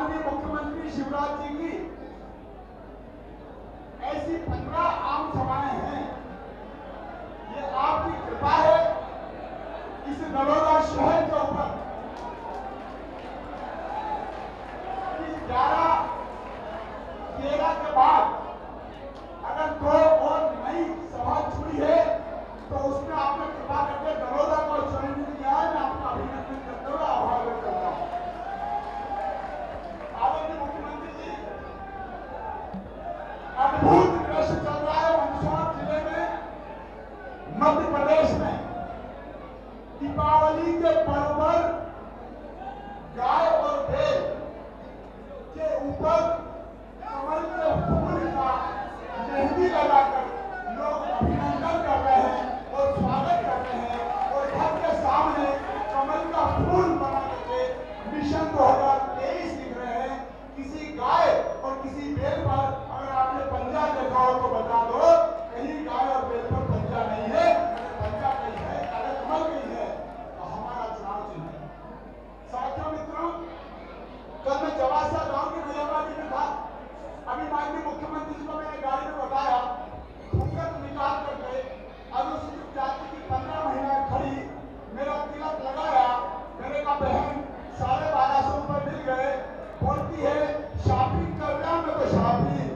माननीय मुख्यमंत्री शिवराज जी की ऐसी 15 आम सभाएं हैं। ये आपकी कृपा है इस नरोदा शहर के ऊपर। इस 11-13 के बाद अगर 2 और नई सभा छुड़ी है तो उसमें आपने कृपा करके नरोदा को चुनित किया है। मैं आपका अभिनंदन करते हुए आभार व्यक्त करता हूं। आदरणीय मुख्यमंत्री जी, अद्भुत दृश्य चल रहा है मंदसौर जिले में, मध्य प्रदेश में। दीपावली के पर्व पर गाय और बैल के ऊपर कमल के फूल का मेहंदी लगाकर लोग अभिनंदन कर रहे हैं और स्वागत कर रहे हैं और घर के सामने कमल का फूल बना करके मिशन 2023 लिख रहे हैं। किसी गाय और किसी बैल पर अगर आपने पंजा देखा हो तो बता दो, कहीं गाय और बैल पर पंजा नहीं है। पंजा कहीं है, अगर कमल कहीं है तो हमारा चुनाव चिन्ह है। साथियों मित्रों, कल मैं जवासा गांव की नयाबादी में था। अभी माननीय मुख्यमंत्री जी को मैंने गाड़ी में बताया, घूंघट निकाल करके अनुसूचित जाति की 15 महिलाएं खड़ी, मेरा तिलक लगाया। मैंने कहा बहन 1250 रुपए मिल गए। बोलती है शॉपिंग कर रहा मैं तो शॉपिंग।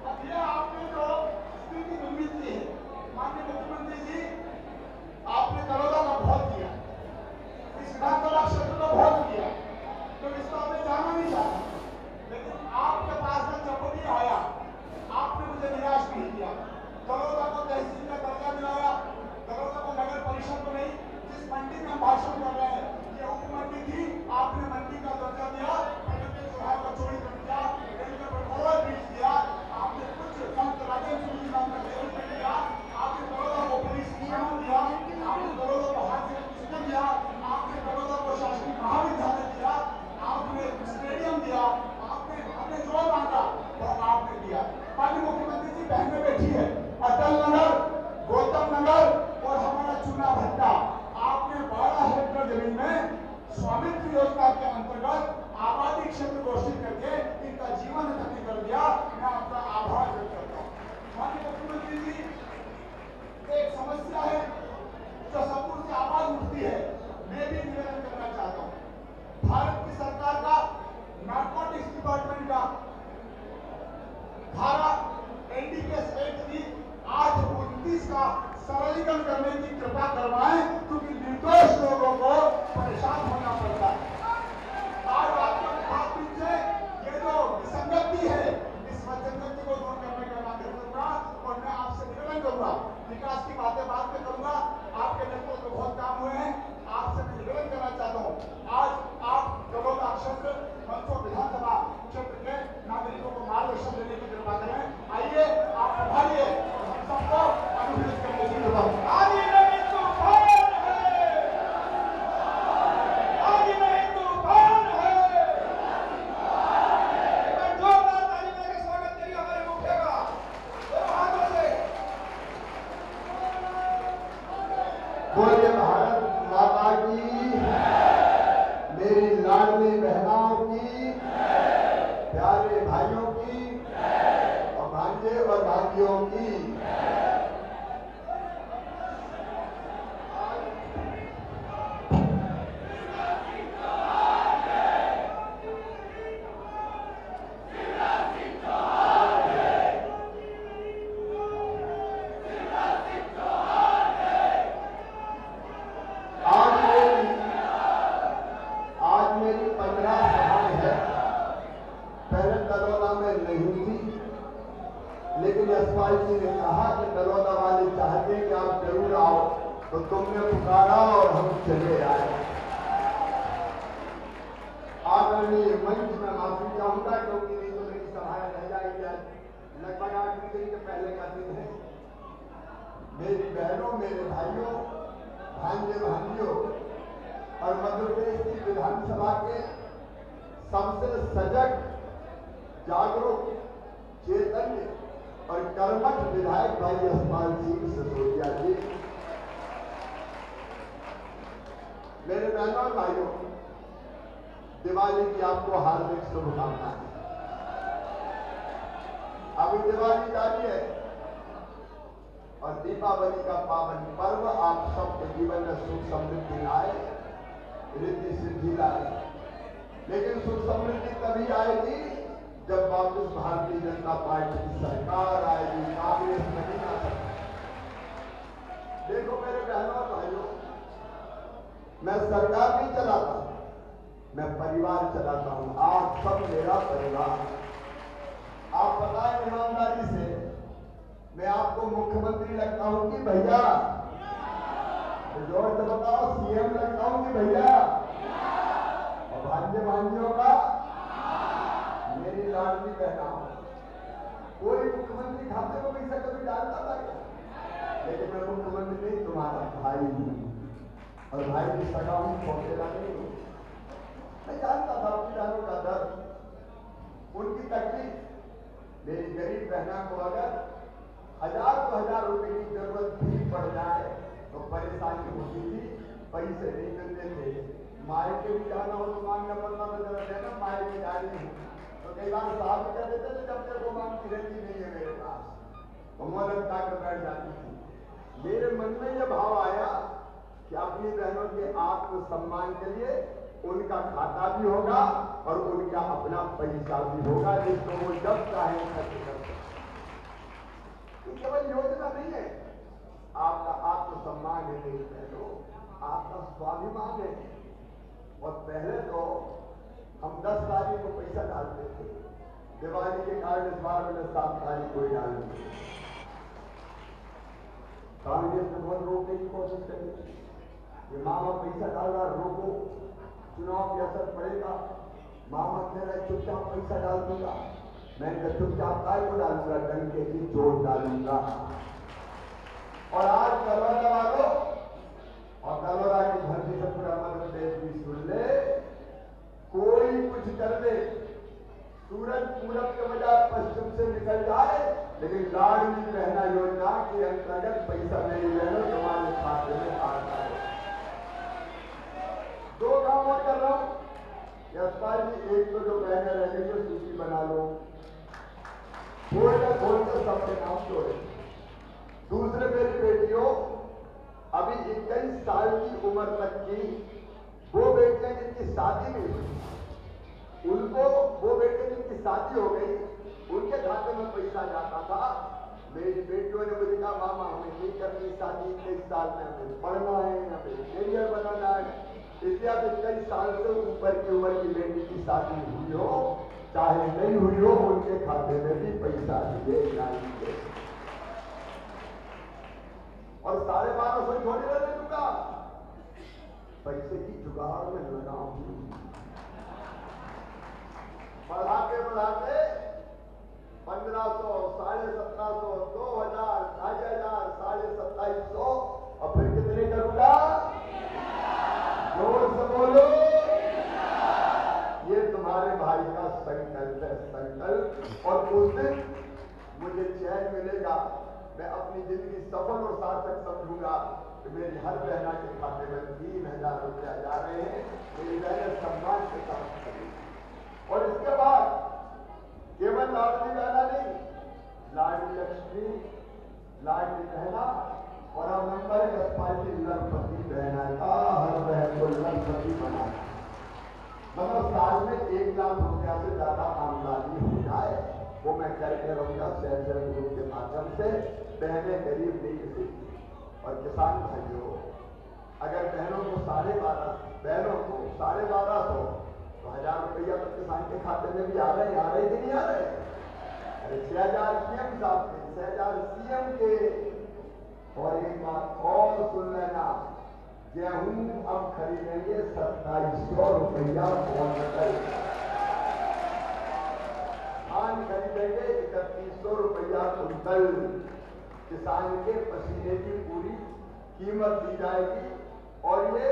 अब ये आपने जो स्थिति निर्मित की है माननीय मुख्यमंत्री जी, आपने नरोदा का बहुत किया, इस विधानसभा क्षेत्र को बहुत किया, तो इसको हमें जाना नहीं चाहता। लेकिन आपके पास में जब भी आया आपने मुझे निराश नहीं किया। नरोदा को तहसील का दर्जा दिलाया, नरोदा को नगर परिषद को नहीं। जिस मंडी में हम भाषण कर रहे हैं ये उप मंडी थी, आपने मंडी का दर्जा दिया, चौराहे को चोरी कर दिया, रेलवे पर ओवर ब्रिज दिया, आपने कुछ संत राजेंद्र जी नाम का डेवलपमेंट दिया, आपने नरोदा को पुलिस स्टेशन दिया, आपने नरोदा को हाथ से दिया, आपने नरोदा को शासकीय महाविद्यालय दिया, आपने स्टेडियम दिया, आपने हमने जो मांगा वो आपने दिया। माननीय मुख्यमंत्री जी, बहनें बैठी है, अटल नगर, गौतम नगर और हमारा चूना भट्टा, आपने 12 हेक्टेयर जमीन में स्वामित्व योजना के अंतर्गत आबादी क्षेत्र घोषित करके इनका जीवन धन्य कर दिया। मैं आपका आभार व्यक्त करता हूँ। माननीय मुख्यमंत्री जी, एक समस्या है जो सबूर से आवाज उठती है, मैं भी निवेदन करना चाहता हूँ। भारत की सरकार का नारकोटिक्स डिपार्टमेंट का धारा एनडीपीएस एक्ट की 829 का सरलीकरण करने की कृपा करवाएं, क्योंकि निर्दोष लोगों को परेशान होना पड़ता है। आज आपके मुखातिब से ये जो विसंगति है, इस विसंगति को दूर करने का मैं करूंगा और मैं आपसे निवेदन करूंगा। विकास की बातें बाद में करूंगा, आपके नेतृत्व में बहुत काम हुए हैं, आपसे मैं निवेदन करना चाहता हूँ। आज आप नरोदा क्षेत्र मंदसौर विधानसभा क्षेत्र के नागरिकों को मार्गदर्शन देने की कृपा करें। आइए आप संभालिए, हम सबको अनुमोदित करने की कृपा करें। आगे नहीं तूफान है, आगे नहीं तूफान है। जोरदार ताली में स्वागत करिए हमारे मुखिया का दोनों हाथों से। बोलिए भारत माता की, मेरी लाडली बहनों की, प्यारे भाइयों की और भांजे और भांजियों की। आज मेरी 15 सभाएं हैं। पहले नरोदा में नहीं थी, लेकिन यशपाल जी ने कहा कि नरोदा वाले चाहते हैं कि आप जरूर आओ, तो तुमने पुकारा और हम चले आए। आदरणीय मंच में माफी चाहूंगा, क्योंकि नहीं तो मेरी सभाएं रह जाएगी। लगभग 8 दिन के पहले का दिन है। मेरी बहनों, मेरे भाइयों, भांजे भांजियों और मध्य प्रदेश की विधानसभा के सबसे सजग, जागरूक, चैतन्य और कर्मठ विधायक भाई यशपाल सिंह सिसोदिया जी, मेरे बहनों और भाइयों, दिवाली की आपको हार्दिक शुभकामनाएं। अभी दिवाली जारी है और दीपावली का पावन पर्व आप सबके जीवन में सुख समृद्धि लाए, रिद्धि सिद्धि लाए। लेकिन सुख समृद्धि तभी आएगी जब वापस भारतीय जनता पार्टी की सरकार आएगी, कांग्रेस नहीं आ सकती। देखो मेरे बहनों और भाइयों, मैं सरकार नहीं चलाता, मैं परिवार चलाता हूं। आप सब मेरा परिवार। आप बताएं ईमानदारी से, मैं आपको मुख्यमंत्री लगता हूं कि भैया? जोर से बताओ, सीएम लगता हूं कि भैया? और भांजे भांजियों का मेरी लाडली बहना। कोई मुख्यमंत्री खाते में पैसा कभी डालता था क्या? लेकिन मैं मुख्यमंत्री नहीं, तुम्हारा भाई हूं और भाई की सगा हूं, पहुंचेगा नहीं। मैं जानता था अपनी बहनों का दर्द, उनकी तकलीफ। मेरी गरीब बहना को अगर 1000-2000 रुपए की जरूरत भी पड़ जाए तो परेशानी होती थी, पैसे नहीं मिलते थे। मायके भी जाना हो तो मांगना पड़ता था, जरा देना मायके जा रही हूं तो कई बार साहब कह देते थे जब तेरे को मांगती रहती नहीं है मेरे पास, तो मोहलत कर बैठ जाती थी। मेरे मन में यह भाव आया कि अपनी बहनों के आत्मसम्मान के लिए उनका खाता भी होगा और उनका अपना पैसा भी होगा, जिसको वो जब चाहे खर्च कर सकते। केवल योजना नहीं है, आपका आत्मसम्मान है मेरी बहनों, आपका स्वाभिमान है। और पहले तो हम 10 तारीख को पैसा डालते थे, दिवाली के कारण इस बार मैंने 7 तारीख को ही डालते थे। कांग्रेस ने बहुत रोकने की कोशिश करी, ये मामा पैसा डाल रहा, रोको, चुनाव के असर पड़ेगा। मामा कह रहे चुपचाप पैसा डाल दूंगा। मैं चुपचाप काय को डालूंगा, डंके की चोट डालूंगा। और आज कलौरा वालों और कलौरा की धरती से पूरा मध्य प्रदेश भी सुन ले, कोई कुछ कर दे, सूरज पूरब के बजाय पश्चिम से निकल जाए, लेकिन लाडली बहना योजना के अंतर्गत पैसा मेरी बहनों तुम्हारे खाते में आता है। 2 काम और कर रहा हूं, यशपाल जी। एक तो जो बहने रह गई है सूची बना लो, खोलकर सबके नाम जोड़े। दूसरे मेरी बेटियों, अभी 21 साल की उम्र तक की वो बेटियां जिनकी शादी नहीं हुई, उनको वो बेटे जिनकी शादी हो गई, उनके खाते में पैसा जाता था। मेरी बेटियों ने मुझे कहा मामा हमें नहीं करनी शादी, 21 साल में हमें पढ़ना है, हमें कैरियर बनाना है। इसलिए अब 21 साल से ऊपर की उम्र की बेटी की शादी हुई हो चाहे नहीं हुई हो, उनके खाते में भी पैसा दिए जाएंगे। और 1250 थोड़ी रहने दूंगा, पैसे की जुगाड़ में लगा हूं। बढ़ाते बढ़ाते 1500, 1750, 2000, 2500, 2750 और फिर कितने करूंगा? जोर से बोलो। ये तुम्हारे भाई का संकल्प है, संकल्प। और उस दिन मुझे चैन मिलेगा, मैं अपनी जिंदगी सफल और सार्थक समझूंगा कि मेरी हर बहना के खाते में 3000 रुपया जा रहे हैं। मेरी बहनें सम्मान के साथ करेंगी। और इसके बाद केवल लाडली बहना नहीं, लाडली लक्ष्मी, लाडली बहना, और अब नंबर 10 पार्टी लखपति बहना का, हर बहन को लखपति बनाना। मतलब साल में 1 लाख रुपया से ज्यादा आमदनी हो जाए, वो मैं करके रहूंगा सेल्फ हेल्प ग्रुप के माध्यम से। बहनें गरीब नहीं किसी। और किसान भाइयों, अगर बहनों को 1250 तो 1000 रुपया तो किसान के खाते में भी आ रहे कि नहीं आ रहे? अरे 6000 सीएम साहब के, 6000 सीएम के। और एक बात और सुन लेना, गेहूं अब खरीदेंगे 2700 रुपया क्विंटल, धान खरीदेंगे 3100 रुपया क्विंटल। किसान के पसीने की पूरी कीमत दी जाएगी। और ये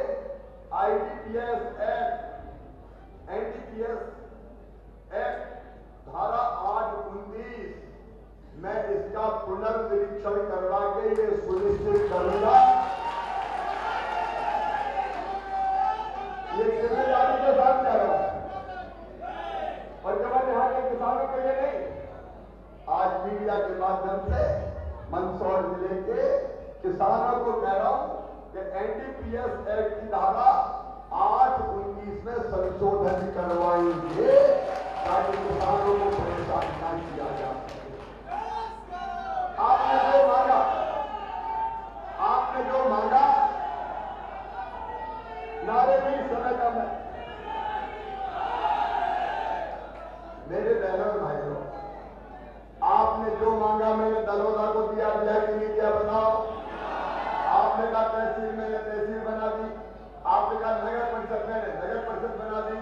IDPS एक्ट, NDPS एक्ट धारा 8-29, मैं इसका पुनर्निरीक्षण करवा के ये सुनिश्चित करूंगा। ये जिम्मेदारी के साथ कह रहा हूं, मीडिया के माध्यम से मंदसौर जिले के किसानों को कह रहा हूं कि एनडीपीएस एक्ट की धारा 8-19 में संशोधन करवाएंगे ताकि किसानों को परेशान न किया जा सके। आपने जो मांगा नारे में समय कम है। मेरे बहनों और भाइयों, आपने जो मांगा मैंने दलोदा को दिया कि नहीं दिया बताओ। आपने कहा तहसील मैंने तहसील बना दी, आपने कहा नगर परिषद मैंने नगर परिषद बना दी,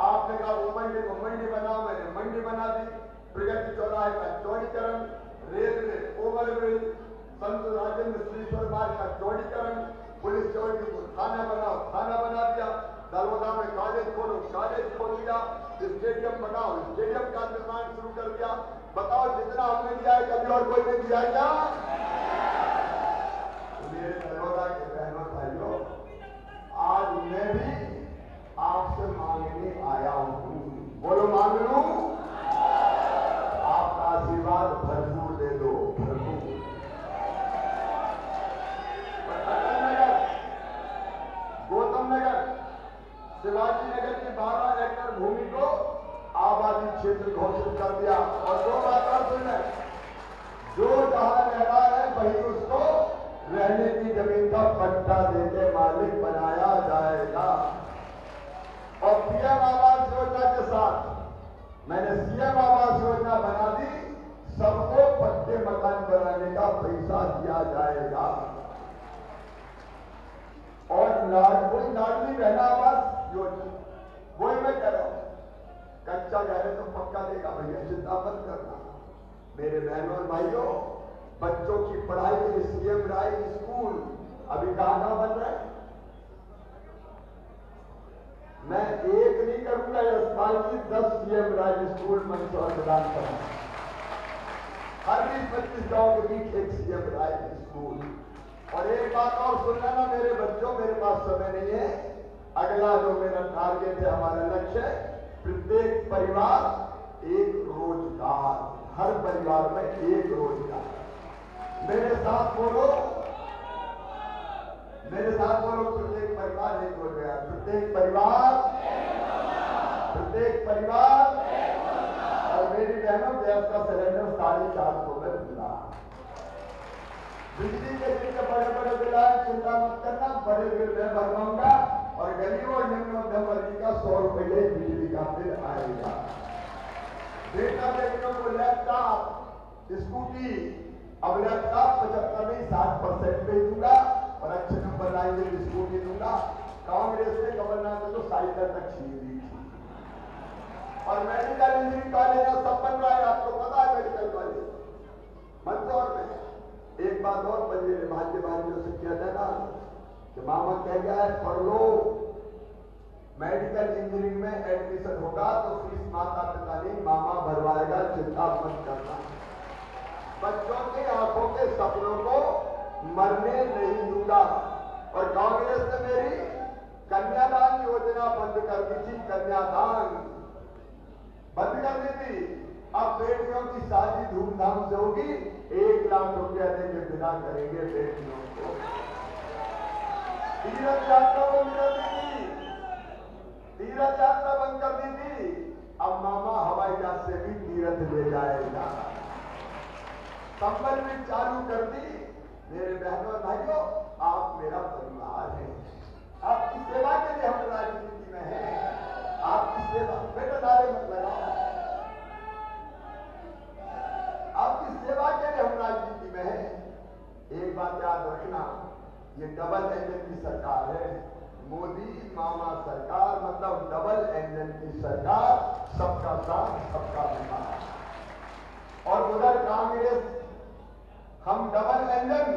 आपने कहा मंडी को मंडी बनाओ मैंने मंडी बना दी। प्रगति चौराहे का चौड़ीकरण, रेलवे ओवरब्रिज, संत राजेंद्र श्रीश्वर मार्ग का चौड़ीकरण, पुलिस चौकी को थाना बनाओ थाना बना दिया। दलोदा में कॉलेज खोलो कॉलेज खोल दिया। स्टेडियम बनाओ स्टेडियम का निर्माण शुरू कर दिया। बताओ जितना हमने दिया है कभी और कोई नहीं दिया क्या? मेरे दलोदा के बहनों भाइयों, आज मैं भी आपसे मांगने आया हूं। बोलो मांग लूं? आपका आशीर्वाद भरपूर दे दो, भरपूर। गौतम नगर, शिवाजी नगर की 12 एकड़ भूमि को आबादी क्षेत्र घोषित कर दिया। और दो बात और सुन लें, जो जहां रह रहा है वही उसको रहने की जमीन का पट्टा देके मालिक बनाया जाएगा। और पीएम आवास योजना के साथ मैंने सीएम आवास योजना बना दी। सबको पक्के मकान बनाने का पैसा दिया जाएगा। और कोई लाडली बहना आवास योजना वही मैं कह रहा हूं। कच्चा जाए तो पक्का देगा भैया, चिंता मत करना। मेरे बहनों और भाइयों, बच्चों की पढ़ाई के लिए सीएम राइज स्कूल अभी कहां बन रहा है? मैं एक नहीं करूंगा यशपाल जी, 10 सीएम राइज स्कूल मंदसौर प्रदान करूंगा। हर 20-25 गांव के बीच एक सीएम राइज स्कूल। और एक बात और सुन लेना मेरे बच्चों, मेरे पास समय नहीं है। अगला जो मेरा टारगेट है, हमारा लक्ष्य है, प्रत्येक परिवार एक रोजगार, हर परिवार में एक रोजगार। मेरे साथ बोलो प्रत्येक परिवार एक रोजगार, प्रत्येक परिवार। और मेरी बहनों, गैस का सिलेंडर 450 में मिला। बिजली के बिल के बड़े बिल आए, चिंता मत करना, बड़े बिल मैं भरवाऊंगा। और गरीब और निम्न मध्यम वर्ग का 100 रुपये बिजली का बिल आएगा। बेटा बेटियों को लैपटॉप स्कूटी, अब लैपटॉप 75 नहीं 60% पे दूंगा और अच्छे नंबर लाएंगे स्कूटी दूंगा। कांग्रेस ने कमलनाथ ने तो साइकिल तक छीन ली थी। और मेडिकल इंजीनियरिंग कॉलेज सब बन रहा है, आपको पता है मेडिकल कॉलेज मंदसौर में। एक बात और मेरे भाग्यवादियों से किया जाए ना कि मामा कह गया है पढ़ लो, मेडिकल इंजीनियरिंग में एडमिशन होगा तो फीस माता पिता नहीं मामा भरवाएगा, चिंता मत करना। बच्चों की आंखों के सपनों को मरने नहीं दूंगा। और कांग्रेस ने मेरी कन्यादान योजना बंद कर दी थी, कन्यादान बंद कर दी थी। अब बेटियों की शादी धूमधाम से होगी, 1 लाख रुपया देके बिना करेंगे बेटियों को। तीर्थ यात्रा बंद कर दी थी, तीर्थ यात्रा बंद कर दी थी। अब मामा हवाई जहाज से भी तीर्थ ले जाएगा। संबल भी चालू कर दी। मेरे बहनों और भाइयों, आप मेरा परिवार है। आपकी सेवा के लिए हम राजनीति में हैं। आपकी सेवा, बेटा नारे मत लगाओ, आपकी सेवा के लिए हम राजनीति में हैं। एक बात याद रखना, ये डबल इंजन की सरकार है। मोदी मामा सरकार मतलब डबल इंजन की सरकार, सबका साथ सबका विकास। और उधर कांग्रेस, हम डबल इंजन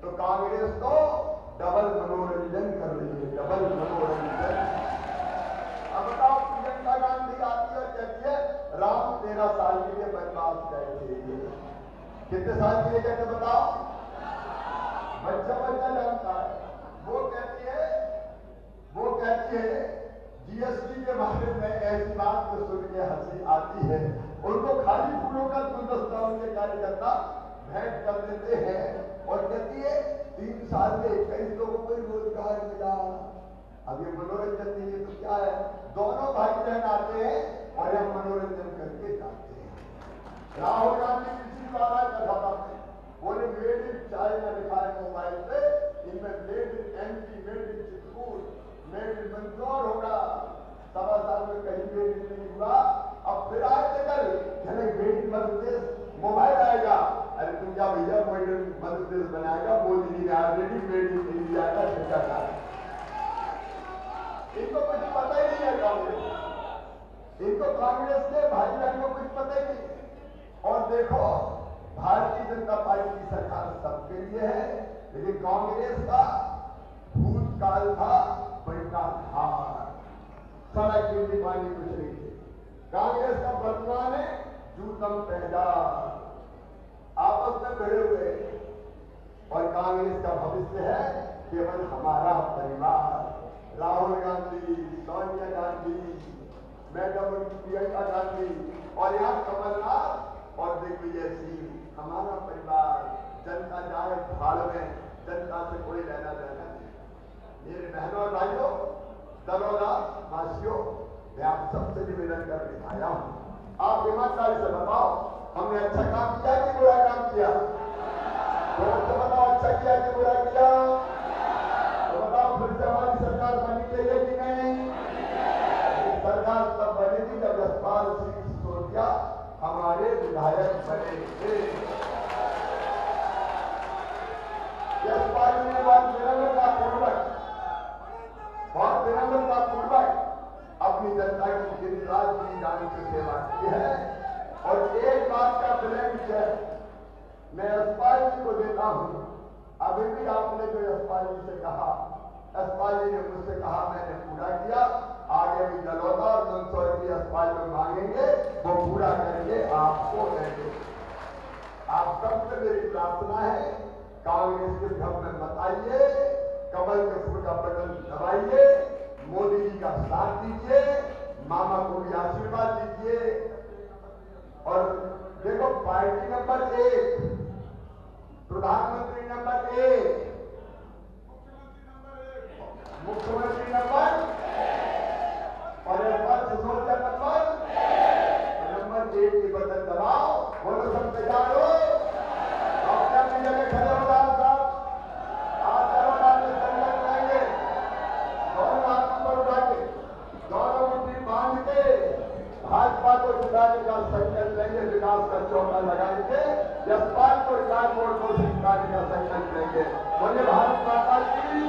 तो कांग्रेस तो डबल मनोरंजन कर रही है, डबल मनोरंजन। अब बताओ, प्रियंका गांधी आती है और कहती है राम 13 साल के लिए वनवास गए थे। कितने साल के लिए कहते बताओ? बच्चा जानता है। वो कहती है जीएसटी के बारे में ऐसी बात को सुन के हंसी आती है। उनको खाली फूलों का गुलदस्ता उनके कार्यकर्ता भेंट कर देते हैं और कहती है 3 साल में 21 लोगों को रोजगार मिला। अब ये मनोरंजन नहीं है तो क्या है? दोनों भाई बहन आते हैं और हम मनोरंजन करके जाते हैं। राहुल गांधी किसी वाला कथा था, बोले मेड इन चाइना लिखा है मोबाइल पे, इनमें made in MP, made in Chitrakoot, made in Mandsaur होगा। 7 साल में कहीं मेड इन नहीं हुआ। अब फिर आए कल made in Madhya Pradesh mobile आएगा। अरे तुम क्या भैया मेड इन मध्य प्रदेश बनाएगा? मोदी जी ने ऑलरेडी मेड इन इंडिया का ठेका डाला। इनको कुछ पता ही नहीं है कांग्रेस, इनको कांग्रेस के भाई बहन को कुछ पता ही नहीं। और देखो भारतीय जनता पार्टी की सरकार सबके लिए है, लेकिन कांग्रेस का भूतकाल था बड़ा धार, सड़क की पानी कुछ नहीं थी। कांग्रेस का वर्तमान है जूतम पैदार, आपस में भिड़े हुए। और कांग्रेस का भविष्य है केवल हमारा परिवार। राहुल गांधी, सोनिया गांधी, मैडम प्रियंका गांधी और यहाँ कमलनाथ और दिग्विजय सिंह, हमारा परिवार। जनता जाए भाड़ में, जनता से कोई लेना देना नहीं। मेरे बहनों और भाइयों, दरोगा वासियों, मैं आप सबसे निवेदन करने आया हूं, आप ईमानदारी से बताओ हमने अच्छा काम किया कि बुरा काम किया? तो बताओ अच्छा किया कि बुरा किया? तो बताओ फिर से हमारी सरकार बनी चाहिए कि नहीं? सरकार तब बनेगी जब यशपाल सिंह सिसोदिया हमारे विधायक बने थे। यशपाल ने बहुत विनम्रतापूर्वक अपनी जनता की दिन रात की जाने की सेवा की है। और एक बात का ब्लैंक चेक मैं यशपाल जी को देता हूं। अभी भी आपने जो यशपाल जी से कहा, यशपाल जी ने मुझसे कहा, मैंने पूरा किया। आगे भी दलोदा और मंदसौर की यशपाल में मांगेंगे, वो पूरा करके आपको देंगे। आप सबसे मेरी प्रार्थना है, कांग्रेस के भ्रम में मत आइए, कमल के फूल का बटन दबाइए, मोदी जी का साथ दीजिए, मामा को भी आशीर्वाद दीजिए। और देखो पार्टी नंबर 1, प्रधानमंत्री नंबर 1, मुख्यमंत्री नंबर और सिसोदिया नंबर 1 की बटन दबाओ। बोलो सब तैयार हो? अपनी जगह खड़े हो साहब, आप दरोगा से संकल्प लेंगे, दोनों हाथ ऊपर उठा के, दोनों मुट्ठी बांध के भाजपा को जिताने का संकल्प लेंगे, विकास का चौका लगाएंगे, यशपाल को 4 वोट से जिताने का संकल्प लेंगे। बोले भारत माता की